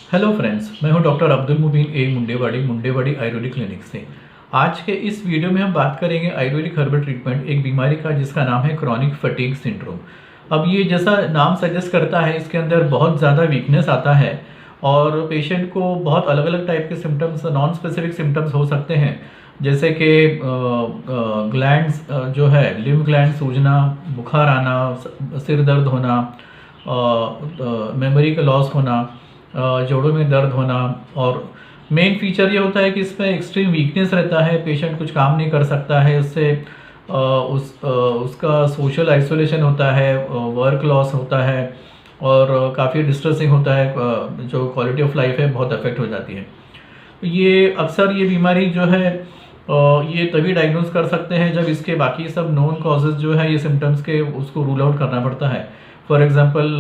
Hello friends, मैं हूं doctor Abdul मुबीन Mundewadi Ayurvedic clinic से। आज के इस वीडियो में हम बात करेंगे आयुर्वेदिक हर्बल ट्रीटमेंट एक बीमारी का जिसका नाम है क्रॉनिक फटीग सिंड्रोम। अब ये जैसा नाम सजेस्ट करता है, इसके अंदर बहुत ज़्यादा वीकनेस आता है और पेशेंट को बहुत अलग अलग टाइप के सिम्टम्स, नॉन स्पेसिफिक सिम्टम्स हो सकते हैं, जैसे कि ग्लैंड्स जो है, लिम्फ ग्लैंड सूजना, बुखार आना, सिर दर्द होना, मेमोरी का लॉस होना, जोड़ों में दर्द होना। और मेन फीचर ये होता है कि इसमें एक्सट्रीम वीकनेस रहता है, पेशेंट कुछ काम नहीं कर सकता है, उससे उसका सोशल आइसोलेशन होता है, वर्क लॉस होता है और काफ़ी डिस्ट्रेसिंग होता है, जो क्वालिटी ऑफ लाइफ है बहुत अफेक्ट हो जाती है। ये अक्सर ये बीमारी जो है ये तभी डायग्नोज कर सकते हैं जब इसके बाकी सब नोन कॉजेज जो है ये सिम्टम्स के, उसको रूल आउट करना पड़ता है। फॉर एग्जांपल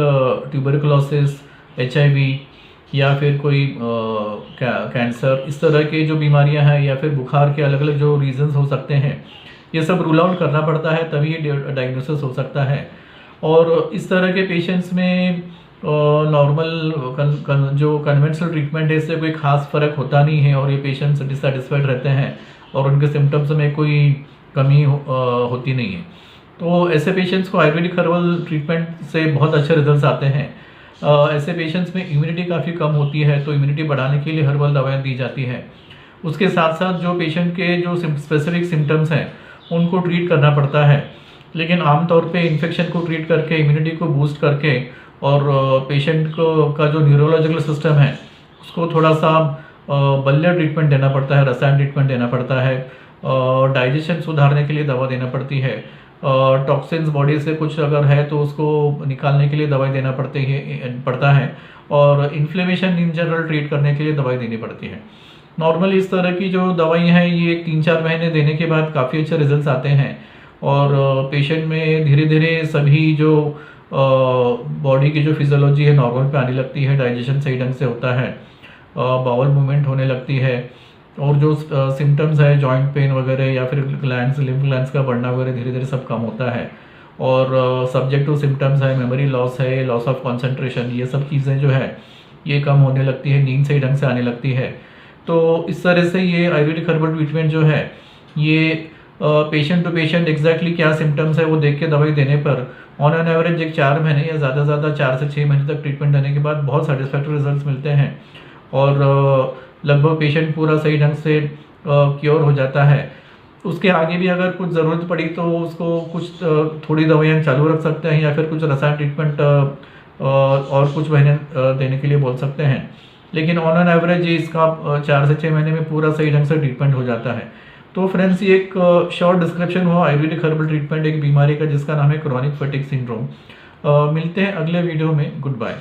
ट्यूबरकुलोसिस, HIV या फिर कोई कैंसर, इस तरह के जो बीमारियां हैं, या फिर बुखार के अलग अलग जो रीजंस हो सकते हैं, ये सब रूल आउट करना पड़ता है, तभी ये डायग्नोसिस हो सकता है। और इस तरह के पेशेंट्स में नॉर्मल जो कन्वेंशनल ट्रीटमेंट है इससे कोई खास फर्क होता नहीं है और ये पेशेंट्स डिससेटिस्फाइड रहते हैं और उनके सिम्टम्स में कोई कमी होती नहीं है। तो ऐसे पेशेंट्स को आयुर्वेदिक हर्बल ट्रीटमेंट से बहुत अच्छे रिजल्ट्स आते हैं। ऐसे पेशेंट्स में इम्यूनिटी काफ़ी कम होती है, तो इम्यूनिटी बढ़ाने के लिए हर्बल दवाएं दी जाती है। उसके साथ साथ जो पेशेंट के जो स्पेसिफिक सिम्टम्स हैं उनको ट्रीट करना पड़ता है, लेकिन आमतौर पे इन्फेक्शन को ट्रीट करके, इम्यूनिटी को बूस्ट करके और पेशेंट को का जो न्यूरोलॉजिकल सिस्टम है उसको थोड़ा सा बल्य ट्रीटमेंट देना पड़ता है, रसायन ट्रीटमेंट देना पड़ता है, डाइजेशन सुधारने के लिए दवा देना पड़ती है, टॉक्सिन्स बॉडी से कुछ अगर है तो उसको निकालने के लिए दवाई देना पड़ता है और इन्फ्लेमेशन इन जनरल ट्रीट करने के लिए दवाई देनी पड़ती है। नॉर्मली इस तरह की जो दवाई हैं ये 3-4 महीने देने के बाद काफ़ी अच्छे रिजल्ट्स आते हैं और पेशेंट में धीरे धीरे सभी जो बॉडी की जो फिजियोलॉजी है नॉर्मल पे आने लगती है, डाइजेशन सही ढंग से होता है, बाउल मूवमेंट होने लगती है और जो सिम्टम्स है जॉइंट पेन वगैरह या फिर ग्लैंड्स, लिम्फ ग्लैंड्स का बढ़ना वगैरह धीरे धीरे सब कम होता है। और सब्जेक्ट टू सिम्टम्स है, मेमोरी लॉस है, लॉस ऑफ कंसंट्रेशन, ये सब चीज़ें जो है ये कम होने लगती है, नींद सही ढंग से आने लगती है। तो इस तरह से ये आयुर्वेदिक हर्बल ट्रीटमेंट जो है ये पेशेंट टू पेशेंट एग्जैक्टली क्या सिम्टम्स है वो देख के दवाई देने पर ऑन एन एवरेज एक 4 महीने या ज़्यादा से ज़्यादा 4 से 6 महीने तक ट्रीटमेंट देने के बाद बहुत सेटिस्फैक्टरी रिजल्ट्स मिलते हैं और लगभग पेशेंट पूरा सही ढंग से क्योर हो जाता है। उसके आगे भी अगर कुछ ज़रूरत पड़ी तो उसको कुछ थोड़ी दवाइयाँ चालू रख सकते हैं या फिर कुछ रसायन ट्रीटमेंट और कुछ महीने देने के लिए बोल सकते हैं, लेकिन ऑन एन एवरेज इसका 4 से 6 महीने में पूरा सही ढंग से ट्रीटमेंट हो जाता है। तो फ्रेंड्स, ये एक शॉर्ट डिस्क्रिप्शन हुआ आयुर्वेदिक हर्बल ट्रीटमेंट एक बीमारी का जिसका नाम है क्रॉनिक फटीग सिंड्रोम। मिलते हैं अगले वीडियो में। Good bye.